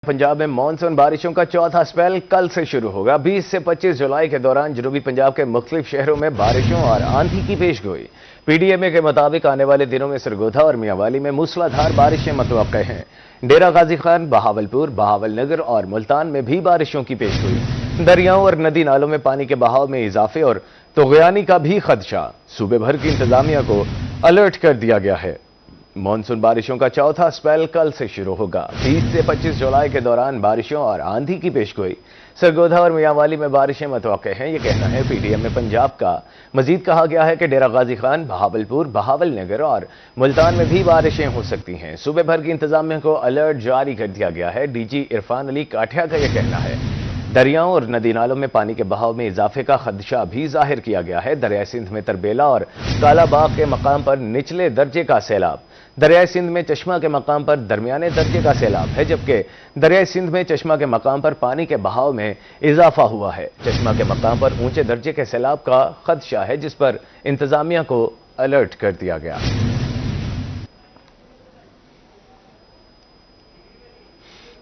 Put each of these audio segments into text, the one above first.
पंजाब में मानसून बारिशों का चौथा स्पेल कल से शुरू होगा। 20 से 25 जुलाई के दौरान जनूबी पंजाब के मुख्तलिफ शहरों में बारिशों और आंधी की पेशगोई। पीडीएमए के मुताबिक आने वाले दिनों में सरगोधा और मियांवाली में मूसलाधार बारिशें मुतवक्के हैं। डेरा गाजी खान, बहावलपुर, बहावल नगर और मुल्तान में भी बारिशों की पेशगोई। दरियाओं और नदी नालों में पानी के बहाव में इजाफे और तुग़यानी का भी खदशा। सूबे भर की इंतजामिया को अलर्ट कर दिया गया है। मानसून बारिशों का चौथा स्पेल कल से शुरू होगा। 20 से 25 जुलाई के दौरान बारिशों और आंधी की पेशगोई। सरगोधा और मियांवाली में बारिशें मुतवक्के हैं, ये कहना है पीडीएमए पंजाब का। मजीद कहा गया है कि डेरा गाजी खान, बहावलपुर, बहावल नगर और मुल्तान में भी बारिशें हो सकती हैं। सूबे भर की इंतजामिया को अलर्ट जारी कर दिया गया है। डीजी इरफान अली काठिया का यह कहना है। दरियाओं और नदी नालों में पानी के बहाव में इजाफे का खदशा भी जाहिर किया गया है। दरियाई सिंध में तरबेला और कालाबाग के मकाम पर निचले दर्जे का सैलाब। दरियाई सिंध में चश्मा के मकाम पर दरमियाने दर्जे का सैलाब है, जबकि दरियाई सिंध में चश्मा के मकाम पर पानी के बहाव में इजाफा हुआ है। चश्मा के मकाम पर ऊंचे दर्जे के सैलाब का खदशा है, जिस पर इंतजामिया को अलर्ट कर दिया गया।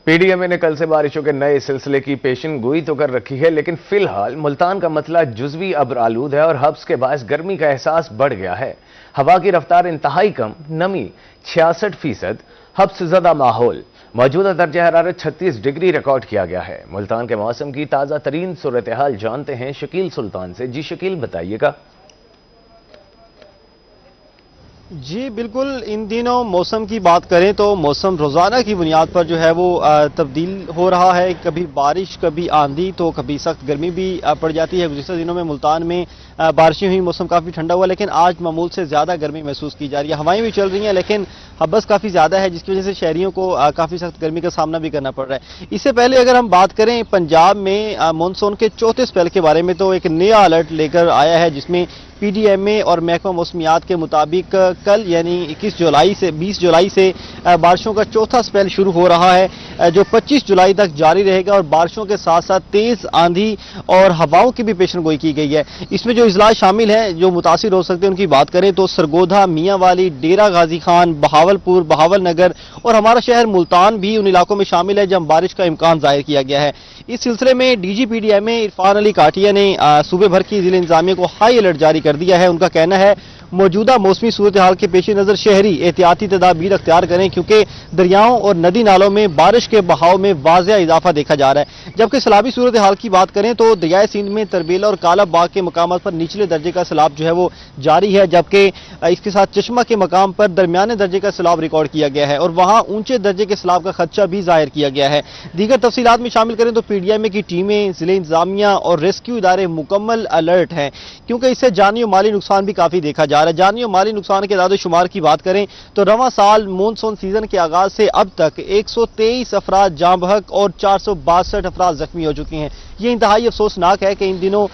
पीडीएमए ने कल से बारिशों के नए सिलसिले की पेशन गोई तो कर रखी है, लेकिन फिलहाल मुल्तान का मतला जुज़वी अब्र आलूद है और हब्स के बायस गर्मी का एहसास बढ़ गया है। हवा की रफ्तार इंतहाई कम, नमी 66%, हब्स ज़दा माहौल। मौजूदा दर्जा हरारत 36 डिग्री रिकॉर्ड किया गया है। मुल्तान के मौसम की ताज़ा तरीन सूरत हाल जानते हैं शकील सुल्तान से। जी शकील, बताइएगा। जी बिल्कुल, इन दिनों मौसम की बात करें तो मौसम रोज़ाना की बुनियाद पर जो है वो तब्दील हो रहा है। कभी बारिश, कभी आंधी, तो कभी सख्त गर्मी भी पड़ जाती है। गुज़िश्ता दिनों में मुल्तान में बारिशें हुई, मौसम काफ़ी ठंडा हुआ, लेकिन आज मामूल से ज़्यादा गर्मी महसूस की जा रही है। हवाएं भी चल रही हैं, लेकिन हब्स काफ़ी ज़्यादा है, जिसकी वजह से शहरियों को काफ़ी सख्त गर्मी का सामना भी करना पड़ रहा है। इससे पहले अगर हम बात करें पंजाब में मानसून के चौथे स्पेल के बारे में, तो एक नया अलर्ट लेकर आया है, जिसमें पीडीएमए और महकमा मौसमियात के मुताबिक कल यानी 21 जुलाई से 20 जुलाई से बारिशों का चौथा स्पेल शुरू हो रहा है, जो 25 जुलाई तक जारी रहेगा। और बारिशों के साथ साथ तेज आंधी और हवाओं की भी पेशनगोई की गई है। इसमें जो इजला शामिल हैं जो मुतासिर हो सकते हैं, उनकी बात करें तो सरगोधा, मियांवाली, डेरा गाजी खान, बहावलपुर, बहावल नगर और हमारा शहर मुल्तान भी उन इलाकों में शामिल है जहां बारिश का इम्कान जाहिर किया गया है। इस सिलसिले में डीजी पीडीएमए इरफान अली काठिया ने सूबे भर की जिले इंतजामिया को हाई अलर्ट जारी कर दिया है। उनका कहना है मौजूदा मौसमी सूरत हाल के पेश नज़र शहरी एहतियाती तदाबीर अख्तियार करें, क्योंकि दरियाओं और नदी नालों में बारिश के बहाव में वाज़िया इजाफा देखा जा रहा है। जबकि सैलाबी सूरत हाल की बात करें तो दरियाए सिंध में तरबेला और कालाबाग के मकामात पर निचले दर्जे का सैलाब जो है वो जारी है, जबकि इसके साथ चश्मा के मकाम पर दरमियाने दर्जे का सैलाब रिकॉर्ड किया गया है और वहां ऊंचे दर्जे के सैलाब का खदशा भी जाहिर किया गया है। दीगर तफसीलात में शामिल करें तो पीडीएमए की टीमें, जिले इंतजामिया और रेस्क्यू इदारे मुकम्मल अलर्ट हैं, क्योंकि इससे जानी और माली नुकसान भी काफी देखा जा रहा है। जानी और माली नुकसान के दादो शुमार की बात करें तो रवां साल मानसून सीजन के आगाज से अब तक 123 अफराद जाँ बहक और 462 अफराद जख्मी हो चुके हैं। ये इंतहाई अफसोसनाक है कि इन दिनों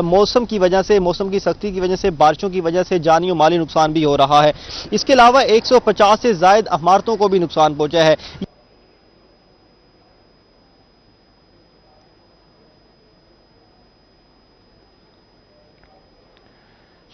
मौसम की वजह से, मौसम की सख्ती की वजह से, बारिशों की वजह से जानी और माली नुकसान भी हो रहा है। इसके अलावा 150 से ज्यादा इमारतों को भी नुकसान पहुंचा है।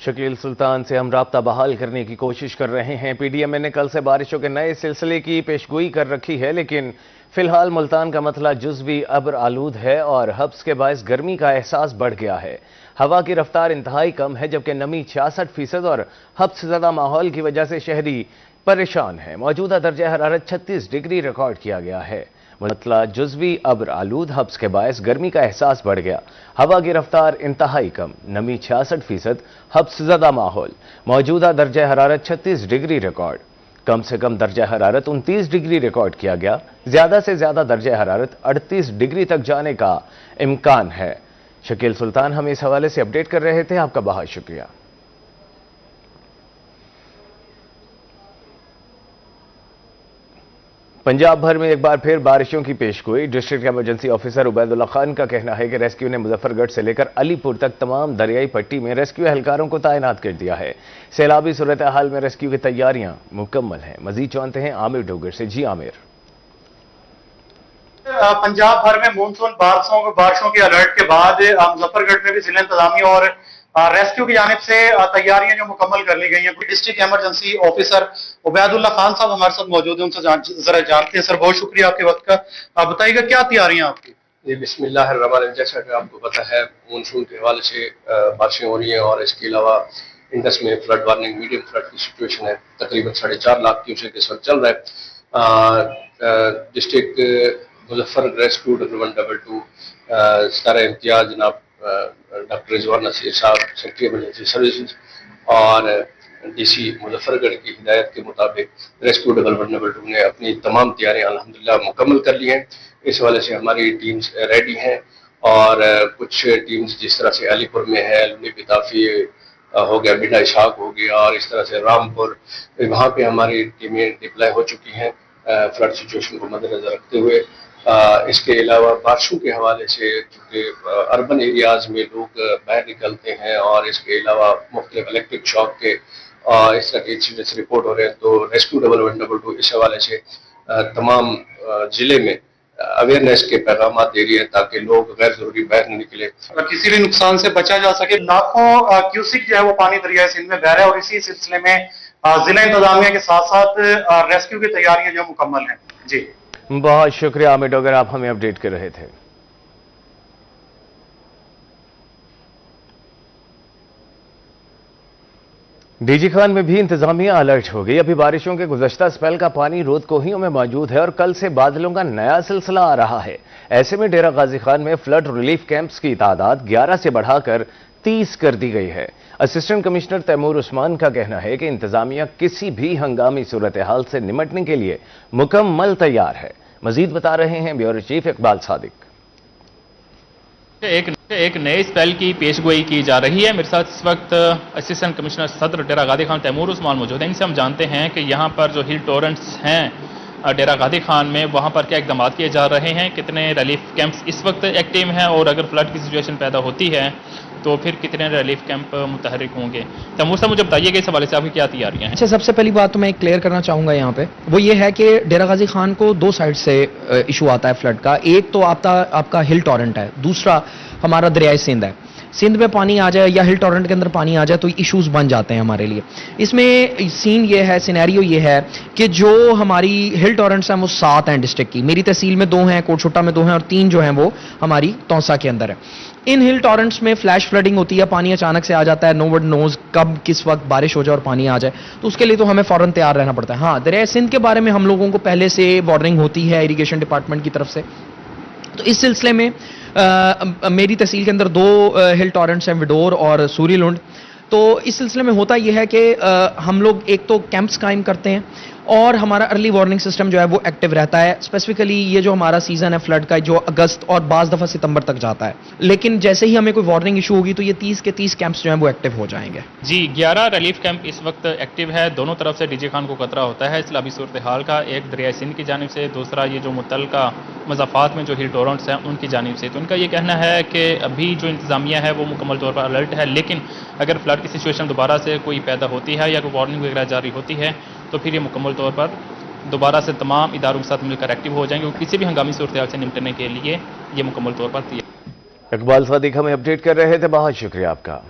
शकील सुल्तान से हम राब्ता बहाल करने की कोशिश कर रहे हैं। पीडीएमए ने कल से बारिशों के नए सिलसिले की पेशगोई कर रखी है, लेकिन फिलहाल मुल्तान का मतला जुज़वी अब्र आलूद है और हब्स के बायस गर्मी का एहसास बढ़ गया है। हवा की रफ्तार इंतहाई कम है, जबकि नमी 66% और हब्स ज़्यादा माहौल की वजह से शहरी परेशान है। मौजूदा दर्जा हरारत 36 डिग्री रिकॉर्ड किया गया है। मतला जुज़वी अब्र आलूद, हब्स के बायस गर्मी का एहसास बढ़ गया। हवा की रफ्तार इंतहाई कम, नमी 66%, हब्स ज़दा माहौल। मौजूदा दर्जा हरारत 36 डिग्री रिकॉर्ड। कम से कम दर्जा हरारत 29 डिग्री रिकॉर्ड किया गया। ज्यादा से ज्यादा दर्जा हरारत 38 डिग्री तक जाने का इम्कान है। शकील सुल्तान हमें इस हवाले से अपडेट कर रहे थे, आपका बहुत शुक्रिया। पंजाब भर में एक बार फिर बारिशों की पेशगोई। District emergency officer Ubaidullah Khan का कहना है कि रेस्क्यू ने मुजफ्फरगढ़ से लेकर अलीपुर तक तमाम दरियाई पट्टी में रेस्क्यू एहलकारों को तैनात कर दिया है। सैलाबी सूरत हाल में रेस्क्यू की तैयारियां मुकम्मल हैं। मजीद जानते हैं आमिर डोगर से। जी आमिर। पंजाब भर में मानसून बारिशों के अलर्ट के बाद मुजफ्फरगढ़ में भी जिला इंतजामिया और रेस्क्यू की जानिब से तैयारियां जो मुकम्मल कर ली गई हैं। District emergency officer Ubaidullah Khan साहब हमारे साथ मौजूद हैं, उनसे जरा जानते हैं। सर, बहुत शुक्रिया आपके वक्त का। आप बताइएगा क्या तैयारियां आपकी? जी, बिस्मिल्लाहिर्रहमानिर्रहीम। जैसा कि आपको पता है, मानसून के हवाले से बारिशें हो रही हैं और इसके अलावा इंडस में फ्लड वार्निंग, मीडियम फ्लड की सिचुएशन है। तकरीबन 4.5 लाख क्यूसेक इस वक्त चल रहा है। डिस्ट्रिक्ट मुजफ्फर रेस्क्यू 1122 सदर इम्तियाज जनाब डॉक्टर रिजवान नसीर साहब, सेक्रेटरी इमरजेंसी सर्विसेज और डीसी मुजफ्फरगढ़ की हिदायत के मुताबिक रेस्क्यू 1122 ने अपनी तमाम तैयारियां अल्हम्दुलिल्लाह मुकम्मल कर ली हैं। इस हवाले से हमारी टीम्स रेडी हैं और कुछ टीम्स जिस तरह से अलीपुर में है, लुनी पिताफी हो गया, बिना इशाक हो गया और इस तरह से रामपुर, वहाँ पे हमारी टीमें डिप्लॉय हो चुकी हैं फ्लड सिचुएशन को मद्देनजर रखते हुए। इसके अलावा बारिशों के हवाले से चूँकि अर्बन एरियाज में लोग बाहर निकलते हैं और इसके अलावा मुख्तलिफ इलेक्ट्रिक शॉक के इस तरह के इंसिडेंट्स रिपोर्ट हो रहे हैं, तो रेस्क्यू 1122 इस हवाले से तमाम जिले में अवेयरनेस के पैगाम दे रही है ताकि लोग गैर जरूरी बाहर न निकले, किसी भी नुकसान से बचा जा सके। लाखों क्यूसिक जो है वो पानी दरिया सिंध में बह रहा है और इसी सिलसिले में जिला इंतजामिया के साथ साथ रेस्क्यू की तैयारियां जो मुकम्मल हैं। जी, बहुत शुक्रिया आमिर डोगर, आप हमें अपडेट कर रहे थे। डीजी खान में भी इंतजामिया अलर्ट हो गई। अभी बारिशों के गुज़श्ता स्पेल का पानी रोद कोहियों में मौजूद है और कल से बादलों का नया सिलसिला आ रहा है। ऐसे में डेरा गाजी खान में फ्लड रिलीफ कैंप्स की तादाद 11 से बढ़ाकर 30 कर दी गई है। असिस्टेंट कमिश्नर तैमूर उस्मान का कहना है कि इंतजामिया किसी भी हंगामी सूरत हाल से निपटने के लिए मुकम्मल तैयार है। मजीद बता रहे हैं ब्यूरो चीफ इकबाल सादिक। एक नए स्पेल की पेशगोई की जा रही है। मेरे साथ इस वक्त असिस्टेंट कमिश्नर सदर डेरा गाजी खान तैमूर उस्मान मौजूद हैं। इनसे हम जानते हैं कि यहाँ पर जो हिल टोरेंट्स हैं डेरा गाजी खान में, वहाँ पर क्या इकदाम किए जा रहे हैं, कितने रिलीफ कैंप्स इस वक्त एक्टिव हैं और अगर फ्लड की सिचुएशन पैदा होती है तो फिर कितने रिलीफ कैंप मुतहरिक होंगे। तैमूर साहब, मुझे बताइएगा इस हवाले से आपकी क्या तैयारियां हैं? अच्छा, सबसे पहली बात तो मैं क्लियर करना चाहूँगा यहाँ पे, वो ये है कि डेरा गाजी खान को 2 साइड से इशू आता है फ्लड का। एक तो आपका हिल टॉरेंट है, दूसरा हमारा दरियाए सिंध है। सिंध में पानी आ जाए या हिल टॉरेंट के अंदर पानी आ जाए तो इश्यूज बन जाते हैं हमारे लिए। इसमें सीन ये है, सिनेरियो ये है कि जो हमारी हिल टॉरेंट्स हैं वो 7 हैं डिस्ट्रिक्ट की। मेरी तहसील में 2 हैं, कोटशुट्टा में 2 हैं और 3 जो हैं वो हमारी तौसा के अंदर है। इन हिल टॉरेंट्स में फ्लैश फ्लडिंग होती है, पानी अचानक से आ जाता है, नो वन नोज कब किस वक्त बारिश हो जाए और पानी आ जाए, तो उसके लिए तो हमें फौरन तैयार रहना पड़ता है। हाँ, दरिया सिंध के बारे में हम लोगों को पहले से वार्निंग होती है इरिगेशन डिपार्टमेंट की तरफ से। तो इस सिलसिले में मेरी तहसील के अंदर 2 हिल टॉरेंट्स हैं, विडोर और सूरीलुंड। तो इस सिलसिले में होता यह है कि हम लोग एक तो कैंप्स कायम करते हैं और हमारा अर्ली वार्निंग सिस्टम जो है वो एक्टिव रहता है। स्पेसिफिकली ये जो हमारा सीजन है फ्लड का, जो अगस्त और बाज़ दफ़ा सितंबर तक जाता है, लेकिन जैसे ही हमें कोई वार्निंग इशू होगी तो ये 30 के 30 कैंप्स जो हैं वो एक्टिव हो जाएंगे। जी, 11 रिलीफ कैंप इस वक्त एक्टिव है। दोनों तरफ से डीजी खान को खतरा होता है इस्लामी सूरत हाल का, एक दरिया सिंध की जानिब से, दूसरा ये जो मुतल्लिका मज़ाफ़ात में जो हिल टोरेंट्स हैं उनकी जानिब से। तो उनका ये कहना है कि अभी जो इंतज़ामिया है वो मुकम्मल तौर पर अलर्ट है, लेकिन अगर फ्लड की सिचुएशन दोबारा से कोई पैदा होती है या कोई वार्निंग वगैरह जारी होती है तो फिर ये मुकम्मल तौर पर दोबारा से तमाम इदारों के साथ मिलकर एक्टिव हो जाएंगे और किसी भी हंगामी सूरत हाल से निपटने के लिए ये मुकम्मल तौर पर तैयार। इकबाल सादिक हमें अपडेट कर रहे थे, बहुत शुक्रिया आपका।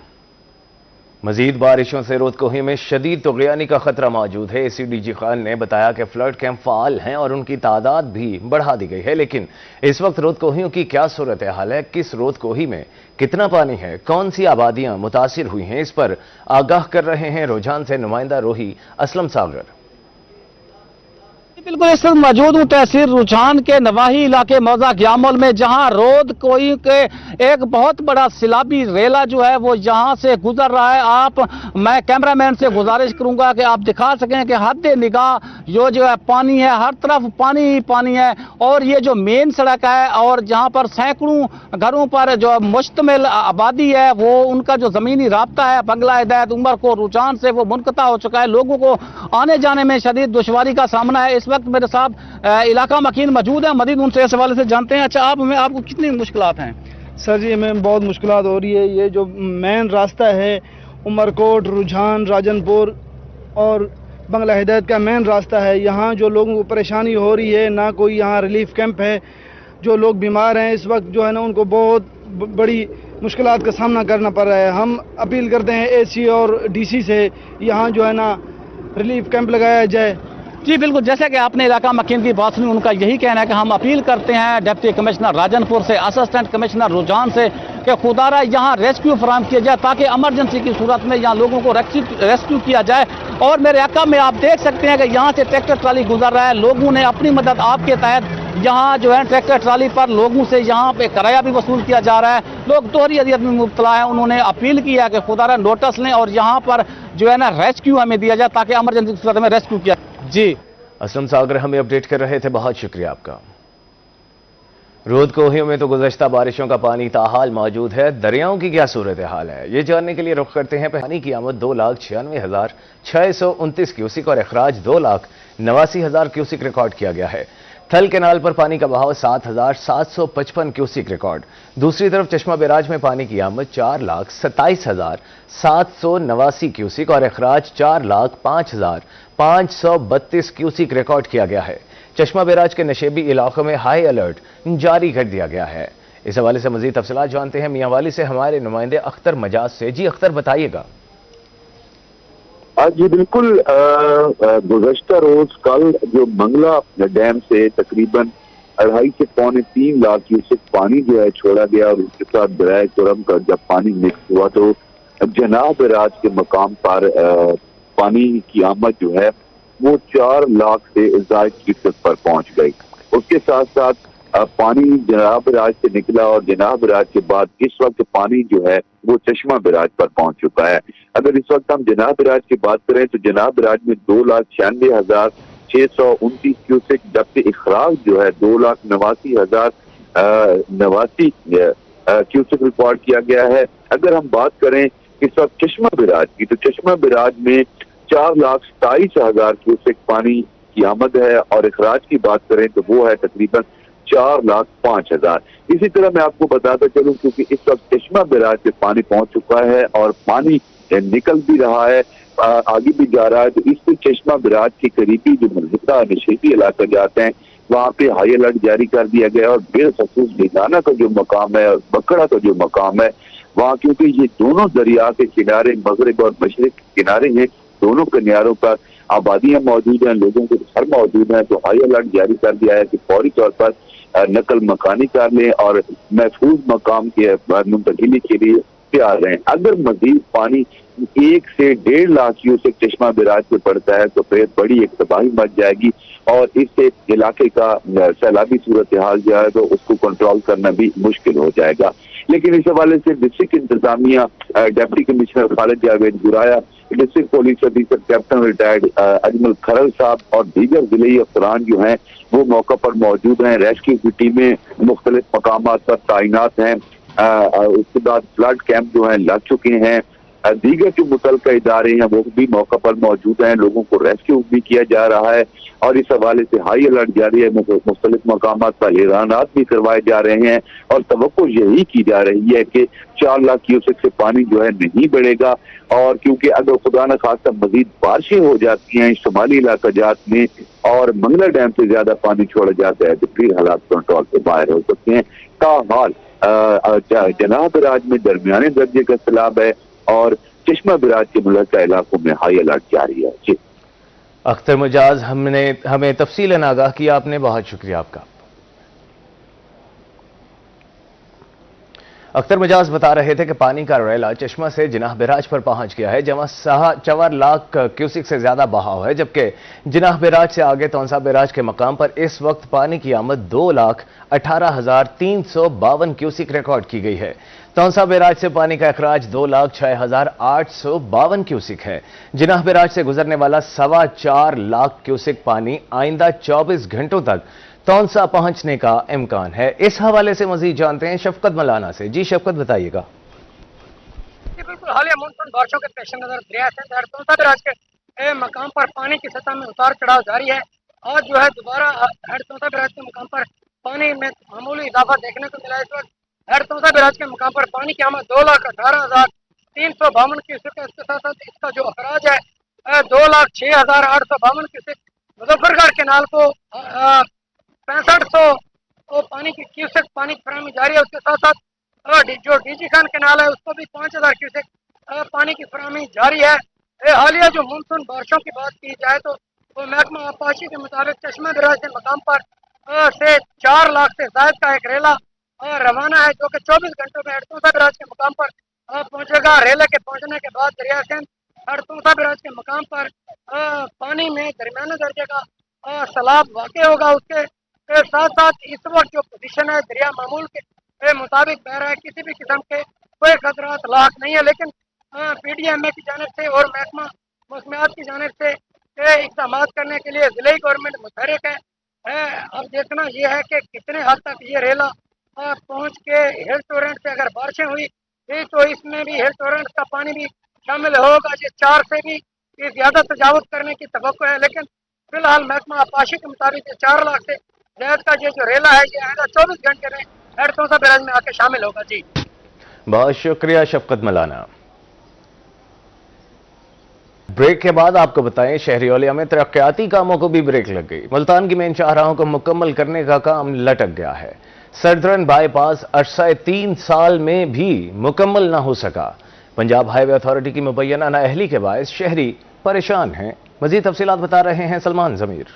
मजीद बारिशों से रोदकोही में शदीद तुग़यानी का खतरा मौजूद है। एसी डीजी खान ने बताया कि फ्लड कैंप फ़ाल हैं और उनकी तादाद भी बढ़ा दी गई है, लेकिन इस वक्त रोदकोहियों की क्या सूरत हाल है, किस रोदकोही में कितना पानी है, कौन सी आबादियां मुतासिर हुई हैं, इस पर आगाह कर रहे हैं रुझान से नुमाइंदा रोही असलम सागर। बिल्कुल इस वक्त मौजूद हूँ तहसील रुझान के नवाही इलाके मौजा ग्यामोल में, जहाँ रोद कोई के एक बहुत बड़ा सिलाबी रेला जो है वो यहाँ से गुजर रहा है। मैं कैमरामैन से गुजारिश करूंगा कि आप दिखा सकें कि हद निगाह जो है पानी है, हर तरफ पानी ही पानी है। और ये जो मेन सड़क है और जहाँ पर सैकड़ों घरों पर जो मुश्तमिल आबादी है, वो उनका जो ज़मीनी राब्ता है बंगला हिदायत उमर को रुझान से वो मुनक़ता हो चुका है। लोगों को आने जाने में शदीद दुश्वारी का सामना है। इस वक्त मेरे साथ इलाका मकीन मौजूद है, मजीद उनसे इस हवाले से जानते हैं। अच्छा, आपको कितनी मुश्किलात हैं? सर जी, हमें बहुत मुश्किलात हो रही है। ये जो मेन रास्ता है उमरकोट, रुझान, राजनपुर और बंगला हिदायत का मेन रास्ता है, यहाँ जो लोगों को परेशानी हो रही है, ना कोई यहाँ रिलीफ कैंप है। जो लोग बीमार हैं इस वक्त जो है ना उनको बहुत बड़ी मुश्किलात का सामना करना पड़ रहा है। हम अपील करते हैं एसी और डीसी से यहाँ जो है ना रिलीफ कैंप लगाया जाए। जी बिल्कुल, जैसे कि आपने इलाका मकीन की बात सुनी, उनका यही कहना है कि हम अपील करते हैं डिप्टी कमिश्नर राजनपुर से, असिस्टेंट कमिश्नर रुझान से कि खुदारा यहाँ रेस्क्यू फराहम किया जाए ताकि इमरजेंसी की सूरत में यहाँ लोगों को रेस्क्यू किया जाए। और मेरे इलाका में आप देख सकते हैं कि यहाँ से ट्रैक्टर ट्राली गुजर रहा है, लोगों ने अपनी मदद आपके तहत यहाँ जो है ट्रैक्टर ट्राली पर लोगों से यहाँ पे किराया भी वसूल किया जा रहा है। लोग दोहरी अदियत में मुब्तला है, उन्होंने अपील किया कि खुदारा नोटिस लें और यहाँ पर जो है ना रेस्क्यू हमें दिया जाए ताकि इमरजेंसी की सूरत में रेस्क्यू किया। जी असलम सागर हमें अपडेट कर रहे थे, बहुत शुक्रिया आपका। रोद कोहियों में तो गुज़श्ता बारिशों का पानी ताहाल मौजूद है, दरियाओं की क्या सूरत हाल है, ये जानने के लिए रुख करते हैं। पानी की आमद 2,96,629 क्यूसिक और अखराज 2,89,000 क्यूसिक रिकॉर्ड किया गया है। थल कैनाल पर पानी का बहाव 7,755 क्यूसिक रिकॉर्ड। दूसरी तरफ चश्मा बैराज में पानी की आमद 4,27,789 क्यूसिक और अखराज 4,05,532 क्यूसिक रिकॉर्ड किया गया है। चश्मा बैराज के नशेबी इलाकों में हाई अलर्ट जारी कर दिया गया है। इस हवाले से मजीद तफसीलात जानते हैं मियांवाली से हमारे नुमाइंदे अख्तर मजाज से। जी अख्तर, बताइएगा। जी बिल्कुल, गुज़श्ता रोज कल जो मंगला डैम से तकरीबन 2.5 से पौने 3 लाख क्यूसेक पानी जो है छोड़ा गया और उसके साथ दरिया कुरम का जब पानी मिक्स हुआ तो जनाब बैराज के मकाम पर पानी की आमद जो है वो 4 लाख से ज्यादा क्यूसेक पर पहुंच गई। उसके साथ साथ पानी जनाब बैराज से निकला और जनाब बैराज के बाद इस वक्त पानी जो है वो चश्मा बैराज पर पहुंच चुका है। अगर इस वक्त हम जनाब बैराज की बात करें तो जनाब बैराज में 2,96,629 क्यूसेक, जबकि इखराज जो है 2,89,089 क्यूसेक रिकॉर्ड किया गया है। अगर हम बात करें इस वक्त चश्मा बैराज की तो चश्मा बैराज में 4,27,000 क्यूसेक पानी की आमद है और इखराज की बात करें तो वो है तकरीबन 4,05,000। इसी तरह मैं आपको बताता चलूं क्योंकि इस वक्त चश्मा बैराज से पानी पहुंच चुका है और पानी निकल भी रहा है, आगे भी जा रहा है, तो इससे चश्मा बैराज के करीबी जो मलहका नशेबी इलाके जाते हैं वहाँ पे हाई अलर्ट जारी कर दिया गया और बिलखसूस बेगाना का जो मकाम है और बकड़ा का जो मकाम है वहाँ, क्योंकि ये दोनों दरिया के किनारे मगरब और मशरक किनारे हैं, दोनों किनारों पर आबादियां मौजूद हैं, लोगों के घर मौजूद हैं, तो हाई अलर्ट जारी कर दिया है कि फौरी तौर पर नकल मकानी कर लें और महफूज मकाम के मुंतकिली के लिए तैयार रहें। अगर मजीद पानी 1 से 1.5 लाख क्यूसेक चश्मा बैराज पे पड़ता है तो फिर बड़ी एक तबाही मच जाएगी और इससे इलाके का सैलाबी सूरत हाल जो है तो उसको कंट्रोल करना भी मुश्किल हो जाएगा। लेकिन इस हवाले से डिस्ट्रिक्ट इंतजामिया deputy commissioner Khalid Javed Guraya, district police अफसर कैप्टन रिटायर्ड अजमल खरल साहब और दीगर जिले अफसरान जो हैं वो मौका पर मौजूद हैं। रेस्क्यू की टीमें मुख्तलिफ मकामात पर तैनात हैं। उसके बाद फ्लड कैंप जो हैं लग चुके हैं। दीगर जो मुतल्लिका इदारे हैं वो भी मौका पर मौजूद हैं, लोगों को रेस्क्यू भी किया जा रहा है और इस हवाले से हाई अलर्ट जारी है। मुख्तलिफ मकामात पर ऐलानात भी करवाए जा रहे हैं और तवक्को यही की जा रही है कि 4 लाख क्यूसेक से पानी जो है नहीं बढ़ेगा और क्योंकि अगर खुदा न खास्ता मजीद बारिशें हो जाती हैं शुमाली इलाका जात में और मंगला डैम से ज्यादा पानी छोड़ा जाता है तो फिर हालात कंट्रोल से बाहर हो सकते हैं। ताहाल जनाब बैराज में दरमियाने दर्जे का सैलाब है और चश्मा बैराज के मुल्का इलाकों में हाई अलर्ट जारी है। जी अख्तर मजाज, हमें तफसीलन आगाह किया आपने, बहुत शुक्रिया आपका। अख्तर मजाज बता रहे थे कि पानी का रैला चश्मा से जिनाह बैराज पर पहुंच गया है जहां 4 लाख क्यूसिक से ज्यादा बहाव है, जबकि जिनाह बैराज से आगे तौंसा बैराज के मकाम पर इस वक्त पानी की आमद 2,18,352 क्यूसिक रिकॉर्ड की गई है। तौंसा बैराज से पानी का अखराज 2,06,852 क्यूसिक है। जिनाह बैराज से गुजरने वाला 4.25 लाख क्यूसिक पानी आइंदा 24 घंटों तक तौंसा पहुंचने का इम्कान है। इस हवाले से मजीद जानते हैं शफकत मलाना से। जी शफकत, बताइएगा। बिल्कुल, हालिया मानसून बारिशों के पेश नजर दरिया तौंसा बैराज के मकाम पर पानी की सतह में उतार चढ़ाव जारी है। आज जो है दोबारा हेड तौंसा बैराज के मकाम पर पानी में मामूली इजाफा देखने को मिला। इस वक्त हेड तौंसा बैराज के मकाम पर पानी की आमद 2,18,352 क्यूसेक है। इसके साथ साथ इसका जो अखराज है 2,06,852 क्यूसेक। मुजफ्फरगढ़ केनाल को 6500 पानी की क्यूसेक पानी की फराहमी जारी है। उसके साथ साथ जो डीजी खान कैनाल है उसको भी 5000 क्यूसेक पानी की फराहमी जारी है। हालिया जो मानसून बारिशों की बात की जाए तो महकमा आबपाशी के मुताबिक चश्मा बिराज मकाम पर से 4 लाख से ज्यादा का एक रेला रवाना है, जो कि 24 घंटों में हड़तोसा बिराज के मकाम पर पहुंचेगा। रेले के पहुंचने के बाद दरिया सिंध हड़तोसा बिराज के मकाम पर पानी में दरमियाने दर्जे का सैलाब वाक़ होगा। उसके साथ साथ इस वक्त जो पोजीशन है दरिया मामूल के मुताबिक बह रहा है, किसी भी किस्म के कोई खतरात लाक नहीं है। लेकिन PDMA की जानिब से और महकमा मौसमियात की जानिब से इक़दाम करने के लिए ज़िले गवर्नमेंट मुतहरिक है। अब देखना यह है कि कितने हद तक ये रेला पहुंच के हिल टोरेंट से अगर बारिशें हुई तो इसमें भी हिल टोरेंट का पानी भी शामिल होगा। ये 4 से भी ज्यादा तजावुज़ करने की तवक्को है, लेकिन फिलहाल महकमा आबपाशी के मुताबिक 4 लाख से ज्यादा का ये जो रेला है ये आएगा 24 घंटे में हड़तोसा बैराज में आके शामिल होगा। जी बहुत शुक्रिया शफकत मलाना। ब्रेक के बाद आपको बताएं, शहरी ओलिया में तरक्याती कामों को भी ब्रेक लग गई। मुल्तान की मेन शाहराहों को मुकम्मल करने का काम लटक गया है। सदरन बाईपास अरसा 3 साल में भी मुकम्मल ना हो सका। पंजाब हाईवे अथॉरिटी की मुबैना नाअहली के बायस शहरी परेशान हैं। मजीद तफसीलात बता रहे हैं सलमान जमीर।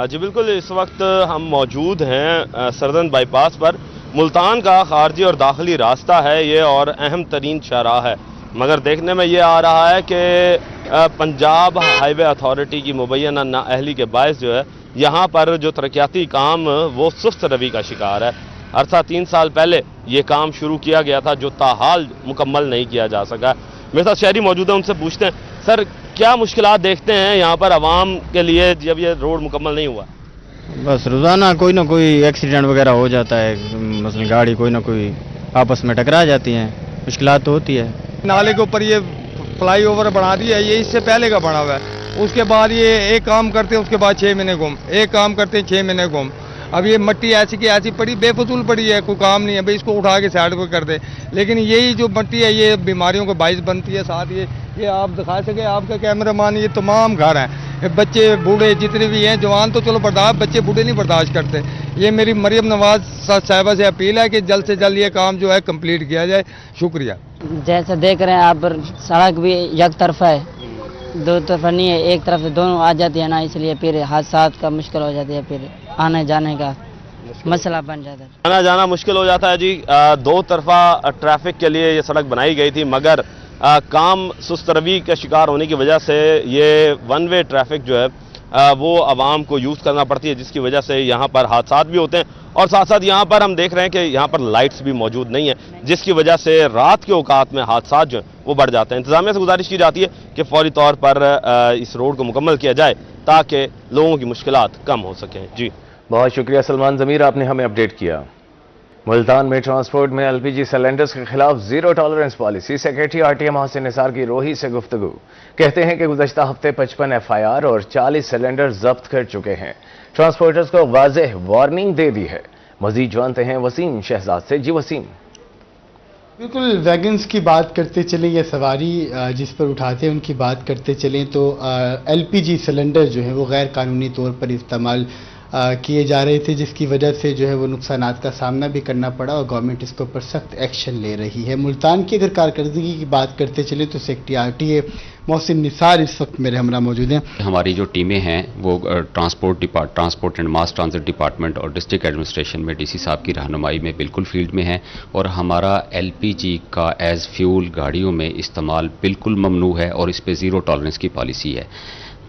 जी बिल्कुल, इस वक्त हम मौजूद हैं सरदन बाईपास पर। मुल्तान का खारजी और दाखिली रास्ता है ये और अहम तरीन शाहराह है, मगर देखने में ये आ रहा है कि पंजाब हाईवे अथॉरिटी की मुबैना नाअहली के बायस जो है यहाँ पर जो तरक्याती काम वो सुस्त रवि का शिकार है। अरसा 3 साल पहले ये काम शुरू किया गया था जो ताहाल मुकम्मल नहीं किया जा सका। मेरे साथ शहरी मौजूद हैं, उनसे पूछते हैं, सर क्या मुश्किलात देखते हैं यहाँ पर आवाम के लिए जब ये रोड मुकम्मल नहीं हुआ? बस रोज़ाना कोई ना कोई एक्सीडेंट वगैरह हो जाता है, मसलन गाड़ी कोई ना कोई आपस में टकरा जाती हैं, मुश्किलात तो होती है। नाले के ऊपर ये फ्लाईओवर बना दिया है, ये इससे पहले का बना हुआ है। उसके बाद ये एक काम करते हैं, उसके बाद 6 महीने गुम, एक काम करते हैं 6 महीने गुम। अब ये मट्टी ऐसी की ऐसी पड़ी, बेफजूल पड़ी है, कोई काम नहीं है भाई, इसको उठा के साइड पर कर दे। लेकिन यही जो मट्टी है ये बीमारियों को बाइस बनती है। साथ ये आप दिखा सके, आपका कैमरामैन, ये तमाम घर हैं, बच्चे बूढ़े जितने भी हैं, जवान तो चलो बर्दाश्त, बच्चे बूढ़े नहीं बर्दाश्त करते। ये मेरी मरियम नवाज साहिबा से अपील है कि जल्द से जल्द ये काम जो है कंप्लीट किया जाए। शुक्रिया। जैसे देख रहे हैं आप, सड़क भी एक तरफा है, 2 तरफा नहीं है, एक तरफ से दोनों आ जाती है ना, इसलिए फिर हादसात का मुश्किल हो जाती है, फिर आने जाने का मसला बन जाता है। आना जाना मुश्किल हो जाता है जी। 2 तरफा ट्रैफिक के लिए ये सड़क बनाई गई थी, मगर काम सुस्त रवि का शिकार होने की वजह से ये 1 वे ट्रैफिक जो है वो आवाम को यूज़ करना पड़ती है, जिसकी वजह से यहाँ पर हादसात भी होते हैं। और साथ साथ यहाँ पर हम देख रहे हैं कि यहाँ पर लाइट्स भी मौजूद नहीं है, जिसकी वजह से रात के औकात में हादसात जो हैं वो बढ़ जाते हैं। इंतजामिया से गुजारिश की जाती है कि फौरी तौर पर इस रोड को मुकम्मल किया जाए ताकि लोगों की मुश्किलात कम हो सकें। जी बहुत शुक्रिया सलमान जमीर, आपने हमें अपडेट किया। मुल्तान में ट्रांसपोर्ट में LPG सिलेंडर्स के खिलाफ zero tolerance policy. Secretary RTM Mohsin Nisar की रोही से गुफ्तगू। कहते हैं कि गुज़श्ता हफ्ते 55 FIR और 40 सिलेंडर जब्त कर चुके हैं। ट्रांसपोर्टर्स को वाज़ेह वार्निंग दे दी है। मजीद जानते हैं वसीम शहजाद से। जी वसीम। बिल्कुल, वैगन्स की बात करते चलें या सवारी जिस पर उठाते हैं उनकी बात करते चलें तो LPG सिलेंडर जो है वो गैर कानूनी तौर पर इस्तेमाल किए जा रहे थे, जिसकी वजह से जो है वो नुकसानात का सामना भी करना पड़ा और गवर्नमेंट इसके ऊपर सख्त एक्शन ले रही है। मुल्तान की अगर कारकर्दगी की बात करते चले तो सेक्रेटरी RTA मोहसिन निसार इस वक्त मेरे हमरा मौजूद हैं। हमारी जो टीमें हैं वो transport and mass transit department और डिस्ट्रिक्ट एडमिनिस्ट्रेशन में DC साहब की रहनुमाई में बिल्कुल फील्ड में है और हमारा LPG का एज फ्यूल गाड़ियों में इस्तेमाल बिल्कुल ममनू है और इस पर ज़ीरो टॉलरेंस की पॉलिसी है।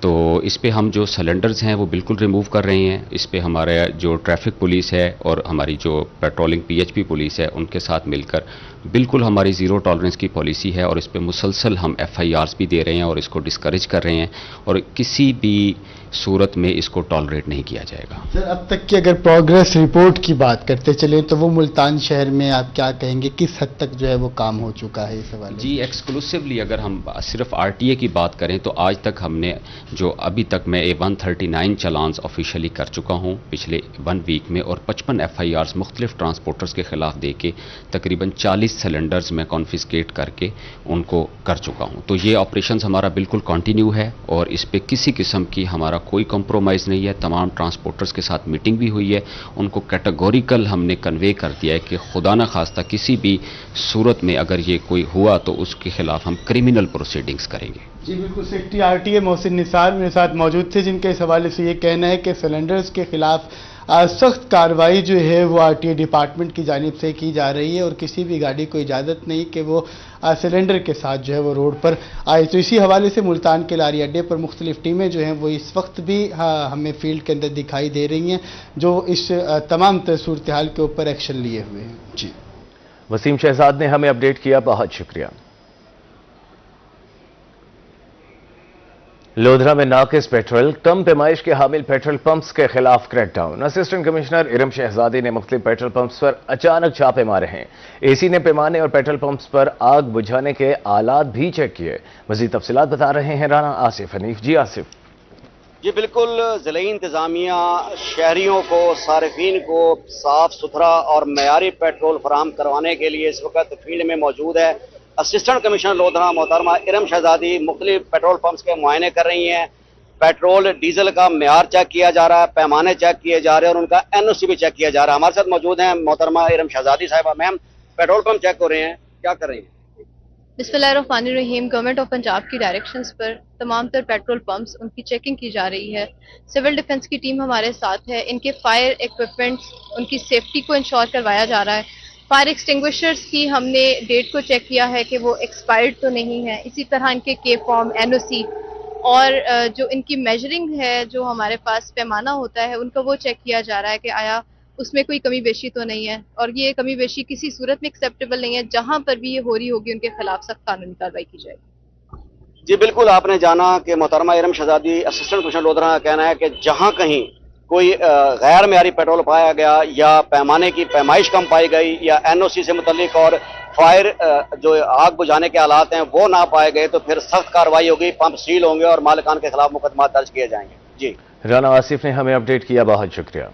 तो इस पे हम जो सिलेंडर्स हैं वो बिल्कुल रिमूव कर रहे हैं। इस पे हमारे जो ट्रैफिक पुलिस है और हमारी जो पेट्रोलिंग PHP पुलिस है उनके साथ मिलकर बिल्कुल हमारी ज़ीरो टॉलरेंस की पॉलिसी है और इस पे मुसलसल हम FIRs भी दे रहे हैं और इसको डिस्करेज कर रहे हैं और किसी भी सूरत में इसको टॉलरेट नहीं किया जाएगा। सर, अब तक की अगर प्रोग्रेस रिपोर्ट की बात करते चलें तो वो मुल्तान शहर में आप क्या कहेंगे, किस हद तक जो है वो काम हो चुका है इस हवाले? जी एक्सक्लूसिवली अगर हम सिर्फ RTA की बात करें तो आज तक हमने जो अभी तक मैं 139 चलान्स ऑफिशियली कर चुका हूँ पिछले 1 वीक में, और 55 FIRs मुख्तलिफ ट्रांसपोर्टर्स के ख़िलाफ़ दे के तकरीबन 40 सिलेंडर्स में कॉन्फिस्केट करके उनको कर चुका हूँ। तो ये ऑपरेशन हमारा बिल्कुल कंटिन्यू है और इस पर किसी किस्म की हमारा कोई कॉम्प्रोमाइज़ नहीं है। तमाम ट्रांसपोर्टर्स के साथ मीटिंग भी हुई है, उनको कैटेगोरिकल हमने कन्वे कर दिया है कि खुदा न खास्ता किसी भी सूरत में अगर ये कोई हुआ तो उसके खिलाफ हम क्रिमिनल प्रोसीडिंग्स करेंगे। जी बिल्कुल, सेक्रेटरी RTA मोहसिन निसार मेरे साथ मौजूद थे, जिनके इस हवाले से ये कहना है कि सिलेंडर्स के खिलाफ सख्त कार्रवाई जो है वो RTA डिपार्टमेंट की जानिब से की जा रही है और किसी भी गाड़ी को इजाज़त नहीं कि वो सिलेंडर के साथ जो है वो रोड पर आए। तो इसी हवाले से मुल्तान के लारी अड्डे पर मुख्तलिफ टीमें जो हैं वो इस वक्त भी हमें फील्ड के अंदर दिखाई दे रही हैं, जो इस तमाम सूरत हाल के ऊपर एक्शन लिए हुए हैं। जी वसीम शहजाद ने हमें अपडेट किया, बहुत शुक्रिया। लोधरा में नाकिस पेट्रोल, कम पैमाइश के हामिल पेट्रोल पंप्स के खिलाफ क्रैकडाउन। असिस्टेंट कमिश्नर इरम शहजादी ने मुख्तलिफ पेट्रोल पंप्स पर अचानक छापे मारे हैं। AC ने पैमाने और पेट्रोल पंप्स पर आग बुझाने के आलात भी चेक किए। मजीद तफसीलात बता रहे हैं राना आसिफ हनीफ। जी आसिफ। जी बिल्कुल, ज़िले इंतज़ामिया शहरियों को, सारिफीन को साफ सुथरा और मयारी पेट्रोल फराहम करवाने के लिए इस वक्त फील्ड में मौजूद है। असिस्टेंट कमिश्नर लोधरा मोहतरमा इरम शहजादी मुख्तलिफ पेट्रोल पंप्स के मुआयने कर रही हैं। पेट्रोल डीजल का मेयार चेक किया जा रहा है, पैमाने चेक किए जा रहे हैं और उनका NOC भी चेक किया जा रहा है। हमारे साथ मौजूद हैं मोहतरमा इरम शहजादी साहिबा। मैम, पेट्रोल पंप चेक हो रहे हैं, क्या कर रही हैं? बिस्मिल्लाहिर्रहमानिर्रहीम। गवर्नमेंट ऑफ पंजाब की डायरेक्शंस पर तमाम तर पेट्रोल पंप्स उनकी चेकिंग की जा रही है। सिविल डिफेंस की टीम हमारे साथ है, इनके फायर इक्विपमेंट्स, उनकी सेफ्टी को इंश्योर करवाया जा रहा है। फायर एक्सटिंग्विशर्स की हमने डेट को चेक किया है कि वो एक्सपायर्ड तो नहीं है। इसी तरह इनके के फॉर्म, NOC और जो इनकी मेजरिंग है, जो हमारे पास पैमाना होता है, उनका वो चेक किया जा रहा है कि आया उसमें कोई कमी बेशी तो नहीं है, और ये कमी बेशी किसी सूरत में एक्सेप्टेबल नहीं है। जहां पर भी ये हो रही होगी उनके खिलाफ सख्त कानूनी कार्रवाई की जाएगी। जी बिल्कुल, आपने जाना कि मोहतरमा इरम शहजादी असिस्टेंट कमिश्नर लोधरा का कहना है कि जहां कहीं कोई गैर मेयारी पेट्रोल पाया गया या पैमाने की पैमाइश कम पाई गई या NOC से मुतल्लिक और फायर जो आग बुझाने के हालात हैं वो ना पाए गए तो फिर सख्त कार्रवाई होगी, पंप सील होंगे और मालिकान के खिलाफ मुकदमा दर्ज किए जाएंगे। जी राना आसिफ ने हमें अपडेट किया, बहुत शुक्रिया।